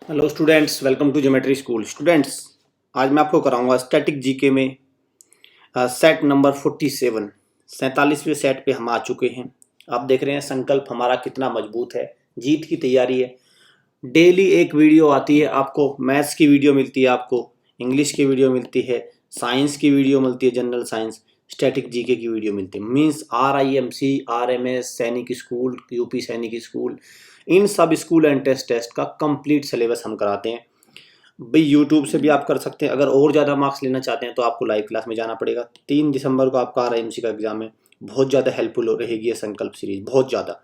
Hello students, welcome to geometry school. Students, आज मैं आपको कराऊंगा स्टैटिक जीके में सेट नंबर 47। 47वें सेट पे हम आ चुके हैं। आप देख रहे हैं संकल्प हमारा कितना मजबूत है, जीत की तैयारी है। डेली एक वीडियो आती है, आपको मैथ्स की वीडियो मिलती है, आपको इंग्लिश की वीडियो मिलती है, साइंस की वीडियो मिलती है, जनरल साइंस, स्टैटिक जीके की वीडियो मिलती है। मीन्स RIMC, RMS, सैनिक स्कूल, यूपी सैनिक स्कूल, इन सब स्कूल एंड टेस्ट का कंप्लीट सिलेबस हम कराते हैं। भाई यूट्यूब से भी आप कर सकते हैं। अगर और ज़्यादा मार्क्स लेना चाहते हैं तो आपको लाइव क्लास में जाना पड़ेगा। 3 दिसंबर को आपका RIMC का एग्जाम है। बहुत ज़्यादा हेल्पफुल रहेगी ये संकल्प सीरीज, बहुत ज़्यादा।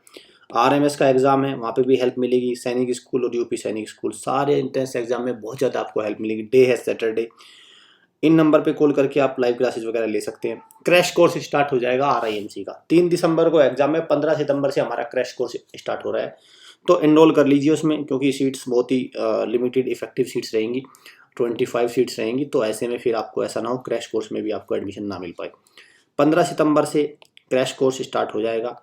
RMS का एग्जाम है, वहाँ पे भी हेल्प मिलेगी। सैनिक स्कूल और यूपी सैनिक स्कूल, सारे एंट्रेंस एग्जाम में बहुत ज़्यादा आपको हेल्प मिलेगी। डे है सैटरडे। इन नंबर पे कॉल करके आप लाइव क्लासेस वगैरह ले सकते हैं। क्रैश कोर्स स्टार्ट हो जाएगा RIMC का। 3 दिसंबर को एग्जाम है, 15 सितंबर से हमारा क्रैश कोर्स स्टार्ट हो रहा है। तो इनरोल कर लीजिए उसमें, क्योंकि सीट्स बहुत ही लिमिटेड इफेक्टिव सीट्स रहेंगी। 25 सीट्स रहेंगी। तो ऐसे में फिर आपको ऐसा ना हो क्रैश कोर्स में भी आपको एडमिशन ना मिल पाए। 15 सितंबर से क्रैश कोर्स स्टार्ट हो जाएगा।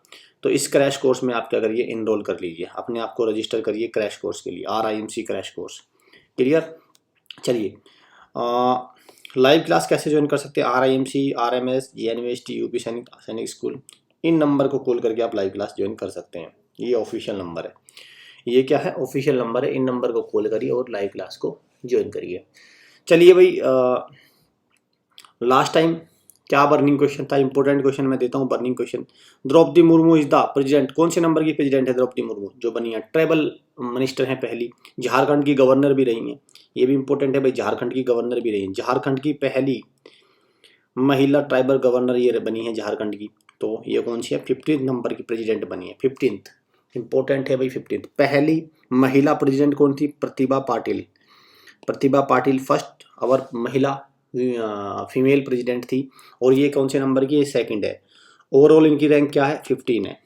तो इस क्रैश कोर्स में आप क्या करिए, इनरोल कर लीजिए, अपने आप को रजिस्टर करिए क्रैश कोर्स के लिए, RIMC क्रैश कोर्स। क्लियर। चलिए, लाइव क्लास कैसे ज्वाइन कर सकते हैं? RIMC, RMS, GNVST, यूपी सैनिक, सैनिक स्कूल, इन नंबर को कॉल करके आप लाइव क्लास ज्वाइन कर सकते हैं। ये ऑफिशियल नंबर है। ये क्या है? ऑफिशियल नंबर है। इन नंबर को कॉल करिए और लाइव क्लास को ज्वाइन करिए। चलिए भाई, लास्ट टाइम क्या बर्निंग क्वेश्चन था? इंपॉर्टेंट क्वेश्चन मैं देता हूँ, burning question. Draupadi Murmu is the president. कौन से नंबर की प्रेसिडेंट है द्रौपदी मुर्मू? जो बनी है, ट्राइबल मिनिस्टर है पहली। झारखंड की गवर्नर भी रही हैं। ये भी इंपॉर्टेंट है भाई, झारखंड की गवर्नर भी रही हैं। झारखंड की पहली महिला ट्राइबल गवर्नर ये बनी है झारखंड की। तो ये कौन सी है? 15 नंबर की प्रेसिडेंट बनी है। 15th इंपॉर्टेंट है भाई, 15th। पहली महिला प्रेसिडेंट कौन थी? प्रतिभा पाटिल। प्रतिभा पाटिल फर्स्ट और महिला फीमेल प्रेसिडेंट थी। और ये कौन से नंबर की? ये सेकंड है। ओवरऑल इनकी रैंक क्या है? 15 है।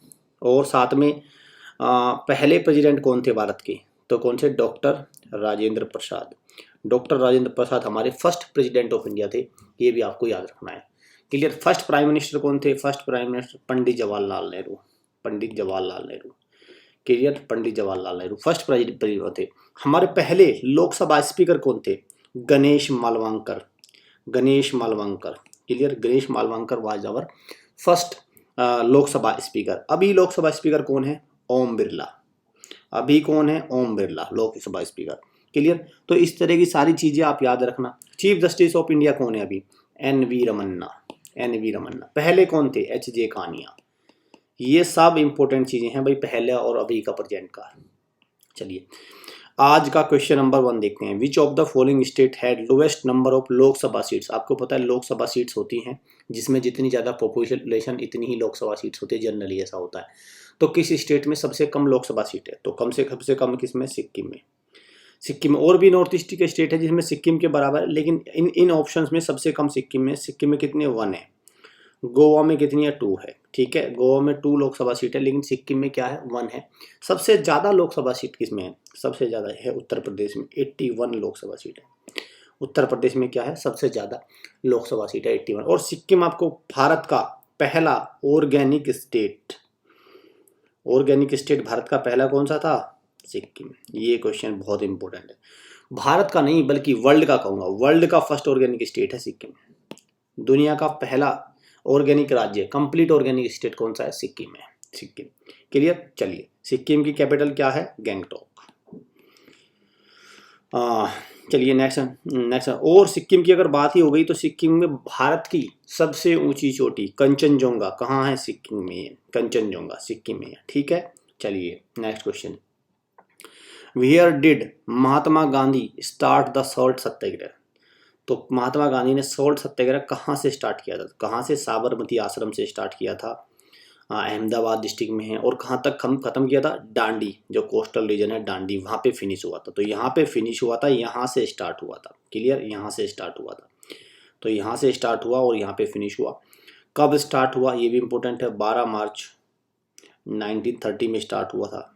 और साथ में पहले प्रेसिडेंट कौन थे भारत के? तो कौन से? डॉक्टर राजेंद्र प्रसाद। डॉक्टर राजेंद्र प्रसाद हमारे फर्स्ट प्रेसिडेंट ऑफ इंडिया थे। ये भी आपको याद रखना है। क्लियर। फर्स्ट प्राइम मिनिस्टर कौन थे? First prime minister Pandit Jawaharlal Nehru. Pandit Jawaharlal Nehru. Clear. Pandit Jawaharlal Nehru first president थे। हमारे पहले लोकसभा स्पीकर कौन थे? Ganesh Mavalankar. Ganesh Mavalankar. Clear. Ganesh Mavalankar was our first Lok Sabha speaker. अभी लोकसभा स्पीकर कौन है? ओम बिरला। अभी कौन है? ओम बिरला लोकसभा स्पीकर। क्लियर। तो इस तरह की सारी चीजें आप याद रखना। चीफ जस्टिस ऑफ इंडिया कौन है अभी? NV रमन्ना। NV रमन्ना। पहले कौन थे? HJ कानिया। ये सब इंपॉर्टेंट चीजें हैं भाई, पहले और अभी का प्रेजेंट का। चलिए, आज का क्वेश्चन नंबर 1 देखते हैं। विच of the following state had lowest number of Lok Sabha seats? आपको पता है लोकसभा सीट्स होती हैं जिसमें जितनी ज़्यादा पॉपुलेशन इतनी ही लोकसभा सीट्स होती है। जनरली ऐसा होता है। तो किस स्टेट में सबसे कम लोकसभा सीट है? तो कम से कम किस में? सिक्किम में। सिक्किम में। और भी नॉर्थ ईस्ट के स्टेट है जिसमें सिक्किम के बराबर है, लेकिन इन ऑप्शंस में सबसे कम सिक्किम में। सिक्किम में कितने? 1 है। गोवा में कितनी है? 2 है। ठीक है, गोवा में 2 लोकसभा सीट है, लेकिन सिक्किम में क्या है? 1 है। सबसे ज्यादा लोकसभा सीट किस में है? सबसे ज्यादा है उत्तर प्रदेश में, 81 लोकसभा सीट है। उत्तर प्रदेश में क्या है? सबसे ज्यादा लोकसभा सीट है, 81। और सिक्किम आपको भारत का पहला organic state. Organic state Bharat का पहला कौन सा था? सिक्किम। ये क्वेश्चन बहुत इंपॉर्टेंट है। भारत का नहीं बल्कि वर्ल्ड का कहूंगा, वर्ल्ड का फर्स्ट ऑर्गेनिक स्टेट है सिक्किम। दुनिया का पहला ऑर्गेनिक राज्य, कंप्लीट ऑर्गेनिक स्टेट कौन सा है? सिक्किम है। सिक्किम। क्लियर। चलिए, सिक्किम की कैपिटल क्या है? गैंगटॉक। चलिए नेक्स्ट नेक्स्ट। और सिक्किम की अगर बात ही हो गई तो सिक्किम में भारत की सबसे ऊंची चोटी कंचनजोंगा कहाँ है? सिक्किम में है। कंचनजोंगा सिक्किम में है। ठीक है। चलिए next question. Where did Mahatma Gandhi start the salt satyagraha? तो महात्मा गांधी ने सॉल्ट सत्याग्रह कहाँ से स्टार्ट किया था? कहाँ से? साबरमती आश्रम से स्टार्ट किया था। अहमदाबाद डिस्ट्रिक्ट में है। और कहाँ तक खत्म किया था? डांडी, जो कोस्टल रीजन है डांडी, वहाँ पे फिनिश हुआ था। तो यहाँ पे फिनिश हुआ था, यहाँ से स्टार्ट हुआ था। क्लियर। यहाँ से स्टार्ट हुआ था। तो यहाँ से स्टार्ट हुआ और यहाँ पे फिनिश हुआ। कब स्टार्ट हुआ ये भी इंपॉर्टेंट है। 12 मार्च 1930 में स्टार्ट हुआ था।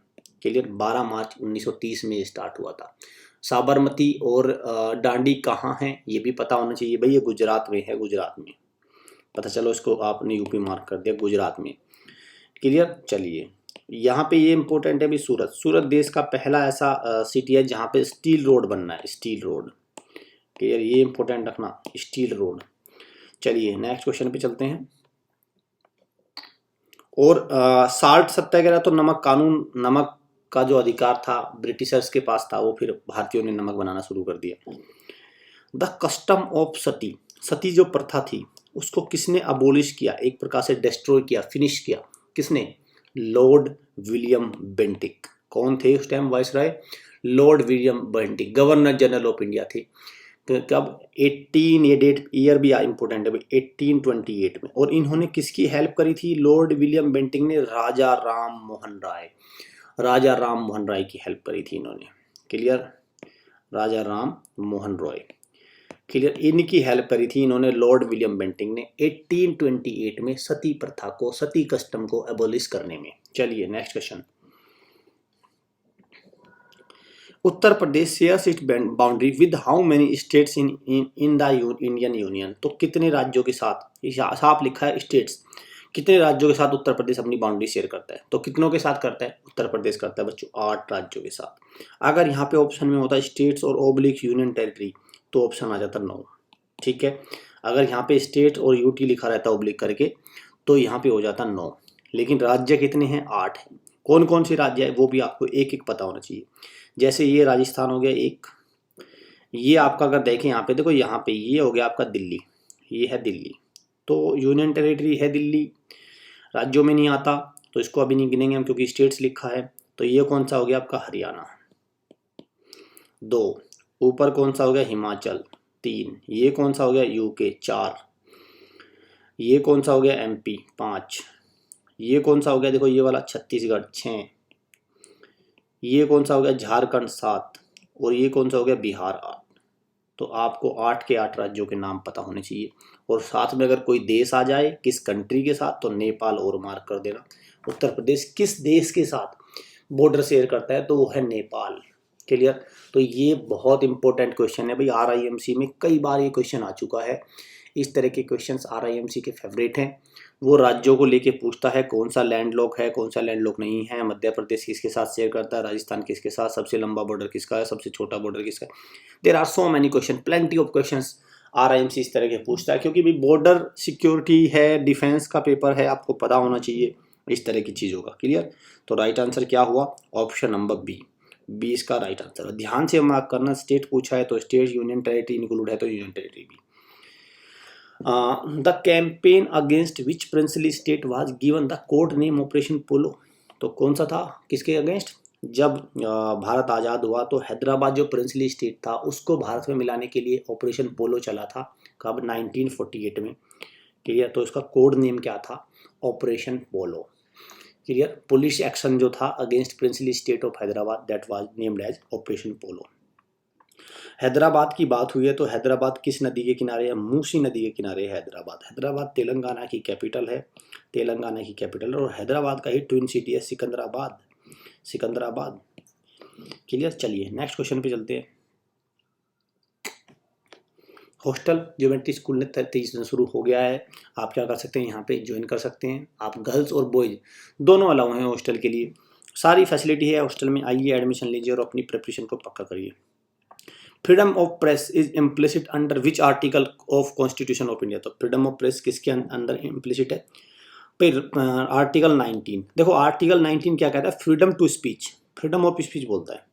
क्लियर। 12 मार्च 1930 में स्टार्ट हुआ था। साबरमती और डांडी कहाँ है ये भी पता होना चाहिए भाई। ये गुजरात में है। गुजरात में पता चलो, इसको आपने यूपी मार्क कर दिया, गुजरात में। क्लियर। चलिए, यहाँ पे ये इंपॉर्टेंट है भी, सूरत। सूरत देश का पहला ऐसा सिटी है जहाँ पे स्टील रोड बनना है, स्टील रोड। क्लियर, ये इंपॉर्टेंट रखना, स्टील रोड। चलिए नेक्स्ट क्वेश्चन पे चलते हैं। और साल्ट सत्याग्रह, तो नमक कानून, नमक का जो अधिकार था ब्रिटिशर्स के पास था, वो फिर भारतीयों ने नमक बनाना शुरू कर दिया। द कस्टम ऑफ सती, सती जो प्रथा थी उसको किसने अबोलिश किया, एक प्रकार से डिस्ट्रॉय किया, फिनिश किया, किसने? Lord William Bentinck. कौन थे उस time viceroy? Lord William Bentinck, governor general of India थे। कब? 18, ये डेट ईयर भी इंपॉर्टेंट है भाई, 1828 में। और इन्होंने किसकी हेल्प करी थी? लॉर्ड विलियम बेंटिक ने राजा राम मोहन राय, राजा राम मोहन राय की हेल्प करी थी इन्होंने। क्लियर, राजा राम मोहन रॉय, क्लियर, इनकी हेल्प करी थी इन्होंने, लॉर्ड विलियम बेंटिक ने 1828 में सती प्रथा को, सती कस्टम को एबोलिश करने में। चलिए next question. Uttar Pradesh shares it's boundary with how many states in the Indian union, तो कितने राज्यों के साथ, साफ लिखा है स्टेट्स, कितने राज्यों के साथ उत्तर प्रदेश अपनी बाउंड्री शेयर करता है? तो कितनों के साथ करता है उत्तर प्रदेश? करता है बच्चों 8 राज्यों के साथ। अगर यहाँ पे ऑप्शन में होता है स्टेट्स और ओब्लिक यूनियन टेरिटरी, तो ऑप्शन आ जाता 9। ठीक है, अगर यहाँ पे स्टेट और यूटी लिखा रहता ओब्लिक करके, तो यहाँ पे हो जाता 9। लेकिन राज्य कितने हैं? 8 हैं। कौन कौन से राज्य है वो भी आपको एक एक पता होना चाहिए। जैसे ये राजस्थान हो गया एक, ये आपका अगर देखें यहाँ पे, देखो यहाँ पे ये हो गया आपका दिल्ली, ये है दिल्ली, तो यूनियन टेरिटरी है दिल्ली, राज्यों में नहीं आता तो इसको अभी नहीं गिनेंगे हम क्योंकि स्टेट्स लिखा है। तो ये कौन सा हो गया आपका? हरियाणा। 2, ऊपर कौन सा हो गया? हिमाचल। 3, ये कौन सा हो गया? यूके। 4, ये कौन सा हो गया? एमपी। 5, ये कौन सा हो गया? देखो ये वाला छत्तीसगढ़। 6, ये कौन सा हो गया? झारखंड। 7, और ये कौन सा हो गया? बिहार। 8। तो आपको 8 के 8 राज्यों के नाम पता होने चाहिए। और साथ में अगर कोई देश आ जाए किस कंट्री के साथ, तो नेपाल और मार्क कर देना। उत्तर प्रदेश किस देश के साथ बॉर्डर शेयर करता है? तो वो है नेपाल। क्लियर, तो ये बहुत इंपॉर्टेंट क्वेश्चन है भाई, आरआईएमसी में कई बार ये क्वेश्चन आ चुका है। इस तरह के क्वेश्चंस आरआईएमसी के फेवरेट हैं। वो राज्यों को लेके पूछता है कौन सा लैंडलॉक है, कौन सा लैंडलॉक नहीं है, मध्य प्रदेश किसके साथ शेयर करता है, राजस्थान किसके साथ, सबसे लंबा बॉर्डर किसका है, सबसे छोटा बॉर्डर किसका है। There are so many question, plenty of questions RIMC इस तरह के पूछता है, क्योंकि भाई बॉर्डर सिक्योरिटी है, डिफेंस का पेपर है, आपको पता होना चाहिए इस तरह की चीज़ों का। क्लियर, तो राइट आंसर क्या हुआ? ऑप्शन नंबर बी, 20 का राइट आंसर। ध्यान से मार्क करना, स्टेट पूछा है तो स्टेट, यूनियन टेरिटरी इंक्लूड है तो यूनियन टेरिटरी भी। The campaign against which princely state was given the code name operation polo, तो कौन सा था, किसके अगेंस्ट? जब भारत आज़ाद हुआ तो हैदराबाद जो प्रिंसली स्टेट था उसको भारत में मिलाने के लिए ऑपरेशन पोलो चला था। कब? 1948 में। क्लियर, तो इसका कोड नेम क्या था? Operation polo. Clear, police action जो था against princely state of Hyderabad, that was named as operation polo. Hyderabad की बात हुई है तो हैदराबाद किस नदी के किनारे है? मूसी नदी के किनारे है हैदराबाद। हैदराबाद तेलंगाना की कैपिटल है, तेलंगाना की कैपिटल, और हैदराबाद का ही ट्विन सिटी है सिकंदराबाद, सिकंदराबाद। क्लियर, चलिए नेक्स्ट क्वेश्चन पे चलते हैं। हॉस्टल ज्योमेट्री स्कूल ने 23 दिन शुरू हो गया है, आप क्या कर सकते हैं यहाँ पे ज्वाइन कर सकते हैं। आप गर्ल्स और बॉयज दोनों अलाउ हैं हॉस्टल के लिए, सारी फैसिलिटी है हॉस्टल में। आइए एडमिशन लीजिए और अपनी प्रिपरेशन को पक्का करिए। Freedom of press is implicit under which article of constitution of India, तो फ्रीडम ऑफ प्रेस किसके अंदर इम्प्लिसिट है? फिर आर्टिकल 19। देखो आर्टिकल 19 क्या कहता है? Freedom to speech, freedom of speech बोलता है।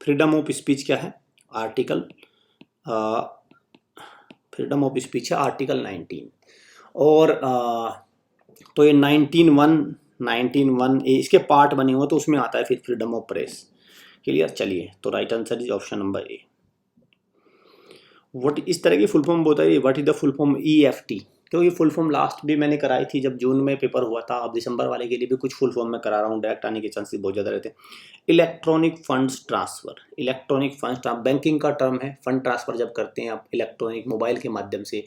फ्रीडम ऑफ स्पीच क्या है? आर्टिकल फ्रीडम ऑफ स्पीच है आर्टिकल 19। और तो ये 19(1) इसके पार्ट बने हुए तो उसमें आता है फिर फ्रीडम ऑफ प्रेस। क्लियर, चलिए तो right answer is option number A. What, इस तरह की फुल फॉर्म बोलता है, what is the full form? EFT, क्योंकि फुल फॉर्म लास्ट भी मैंने कराई थी जब जून में पेपर हुआ था। अब दिसंबर वाले के लिए भी कुछ फुल फॉर्म में करा रहा हूँ, डायरेक्ट आने के चांसेस बहुत ज़्यादा रहते हैं। Electronic funds transfer, electronic funds transfer banking का टर्म है। फंड ट्रांसफर जब करते हैं आप इलेक्ट्रॉनिक मोबाइल के माध्यम से,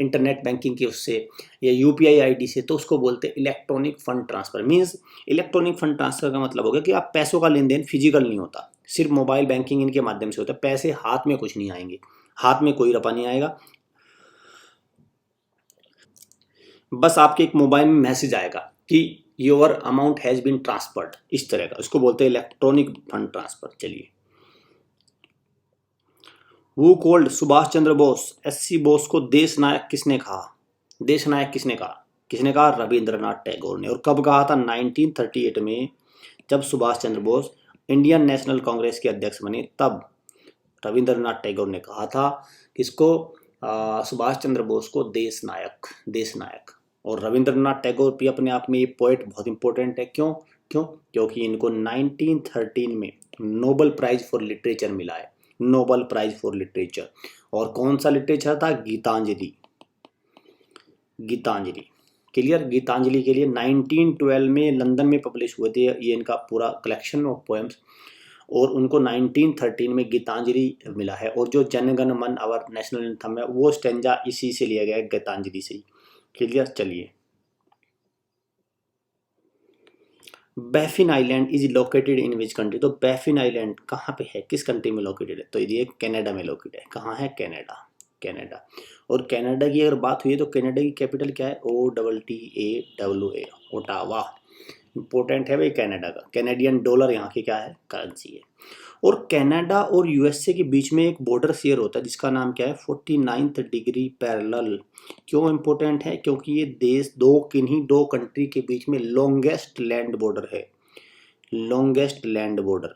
इंटरनेट बैंकिंग के उससे, या UPI ID से, तो उसको बोलते हैं electronic fund transfer. Means electronic fund transfer का मतलब हो गया कि आप पैसों का लेन देन फिजिकल नहीं होता, सिर्फ मोबाइल बैंकिंग इनके माध्यम से होता है। पैसे हाथ में कुछ नहीं आएंगे, हाथ में कोई रपा नहीं आएगा, बस आपके एक मोबाइल में मैसेज आएगा कि your amount has been transferred, इस तरह का, इसको बोलते हैं इलेक्ट्रॉनिक फंड ट्रांसफर। चलिए, वो कोल्ड सुभाष चंद्र बोस, एससी बोस को देश नायक किसने कहा? देश नायक किसने कहा? किसने कहा? रविंद्रनाथ टैगोर ने। और कब कहा था? 1938 में, जब सुभाष चंद्र बोस इंडियन नेशनल कांग्रेस के अध्यक्ष बने, तब रविंद्रनाथ टैगोर ने कहा था किसको? सुभाष चंद्र बोस को देश नायक, देश नायक। और रविंद्रनाथ टैगोर भी अपने आप में ये पोएट बहुत इंपॉर्टेंट है। क्यों? क्योंकि इनको 1913 में नोबेल प्राइज फॉर लिटरेचर मिला है, नोबेल प्राइज फॉर लिटरेचर। और कौन सा लिटरेचर था? गीतांजलि। गीतांजलि, क्लियर? गीतांजलि के लिए 1912 में लंदन में पब्लिश हुए थे ये इनका पूरा कलेक्शन ऑफ पोएम्स, और उनको 1913 में गीतांजलि मिला है। और जो जनगण मन अवर नेशनल एंथम है, वो स्टेंजा इसी से लिया गया है, गीतांजलि से ही। क्लियर? चलिए, Baffin island is located in which country? तो बैफिन आइलैंड कहाँ पे है, किस कंट्री में लोकेटेड है? तो ये कनाडा में लोकेटेड है। कहाँ है? Canada, Canada. और कनाडा की अगर बात हुई है तो कनाडा की कैपिटल क्या है? OTTAWA, Ottawa. इंपॉर्टेंट है भाई कनाडा का। कैनेडियन डॉलर यहाँ की क्या है? करेंसी है। और कनाडा और यूएसए के बीच में एक बॉर्डर शेयर होता है जिसका नाम क्या है? 49th degree parallel. क्यों इंपॉर्टेंट है? क्योंकि ये देश किन्हीं दो कंट्री के बीच में लॉन्गेस्ट लैंड बॉर्डर है, लॉन्गेस्ट लैंड बॉर्डर।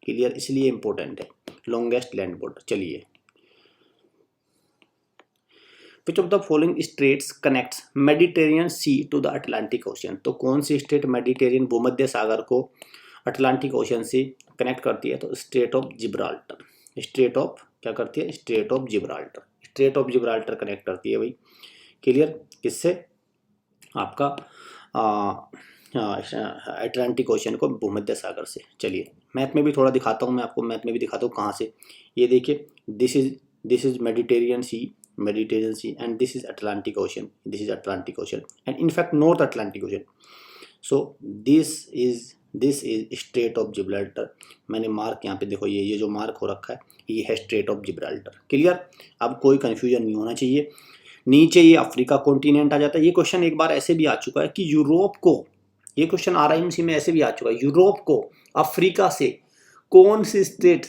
क्लियर? इसलिए इंपॉर्टेंट है, लॉन्गेस्ट लैंड बॉर्डर। चलिए, which of the following states connects Mediterranean sea to the Atlantic ocean? तो कौन सी स्टेट मेडिटेरियन भूमध्य सागर को अटलांटिक ओशियन से कनेक्ट करती है? तो straight of Gibraltar. Straight of क्या करती है? Straight of Gibraltar. Straight of Gibraltar connect करती है भाई। क्लियर? किससे? आपका अटलांटिक ओशियन को भूमध्य सागर से। चलिए, मैप में भी थोड़ा दिखाता हूँ मैं आपको, मैप में भी दिखाता हूँ कहाँ से। ये देखिए, this is Mediterranean sea, Mediterranean Sea, and this is Atlantic Ocean. This is Atlantic Ocean, and in fact North Atlantic Ocean. So this is Strait of Gibraltar. मैंने मार्क यहाँ पे देखो, ये जो मार्क हो रखा है ये है Strait of Gibraltar. क्लियर? अब कोई कंफ्यूजन नहीं होना चाहिए। नीचे ये अफ्रीका कॉन्टिनेंट आ जाता है। ये क्वेश्चन एक बार ऐसे भी आ चुका है कि यूरोप को, ये क्वेश्चन RIMC में ऐसे भी आ चुका है, यूरोप को अफ्रीका से कौन सी स्टेट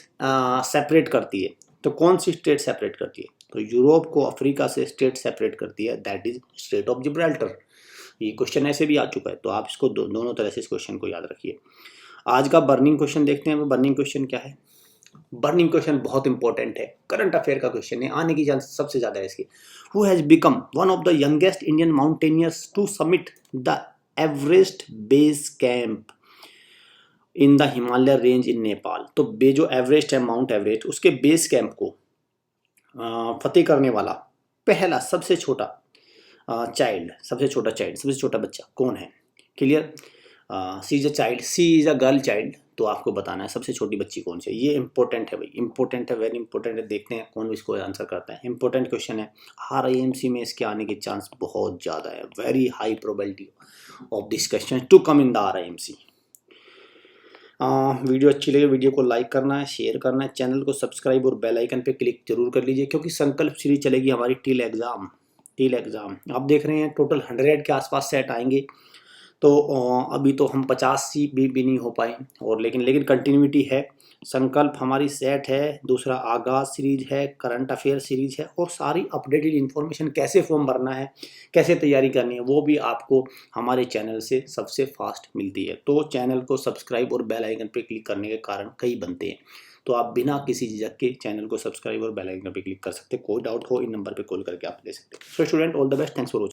सेपरेट करती है? तो कौन सी स्टेट सेपरेट करती है? तो यूरोप को अफ्रीका से स्टेट सेपरेट करती है, that is straight of Gibraltar. ये क्वेश्चन ऐसे भी आ चुका है, तो आप इसको दोनों तरह से इस क्वेश्चन को याद रखिए। आज का बर्निंग क्वेश्चन देखते हैं। बर्निंग क्वेश्चन क्या है? बर्निंग क्वेश्चन बहुत इंपॉर्टेंट है, करंट अफेयर का क्वेश्चन है, आने की चांस सबसे ज्यादा है इसकी। Who has become one of the youngest Indian mountaineers to summit the Everest base camp in the Himalaya range in Nepal? तो जो एवरेस्ट है, माउंट एवरेस्ट, उसके बेस कैंप को फतेह करने वाला पहला सबसे छोटा चाइल्ड, सबसे छोटा बच्चा कौन है? Clear? She is a child, she is a girl child. तो आपको बताना है सबसे छोटी बच्ची कौन सी है। ये इंपॉर्टेंट है भाई, इंपॉर्टेंट है, वेरी इंपॉर्टेंट है। देखते हैं कौन इसको आंसर करता है। इंपॉर्टेंट क्वेश्चन है, RIMC में इसके आने के चांस बहुत ज़्यादा है, very high probability of this question to come in the RIMC। Video अच्छी लगे, वीडियो को लाइक करना है, शेयर करना है, चैनल को सब्सक्राइब और बेल आइकन पे क्लिक जरूर कर लीजिए, क्योंकि संकल्प सीरीज चलेगी हमारी टिल एग्ज़ाम। आप देख रहे हैं टोटल 100 के आसपास सेट आएंगे। तो अभी तो हम 50 भी नहीं हो पाए, और लेकिन कंटिन्यूटी है। संकल्प हमारी सेट है, दूसरा आगाज सीरीज है, करंट अफेयर सीरीज है, और सारी अपडेटेड इन्फॉर्मेशन कैसे फॉर्म भरना है, कैसे तैयारी करनी है, वो भी आपको हमारे चैनल से सबसे फास्ट मिलती है। तो चैनल को सब्सक्राइब और बेल आइकन पर क्लिक करने के कारण कई बनते हैं, तो आप बिना किसी झिझक के चैनल को सब्सक्राइब और बेल आइकन पर क्लिक कर सकते हैं। कोई डाउट हो इन नंबर पर कॉल करके आप ले सकते हैं। So student, all the best, thanks for watching.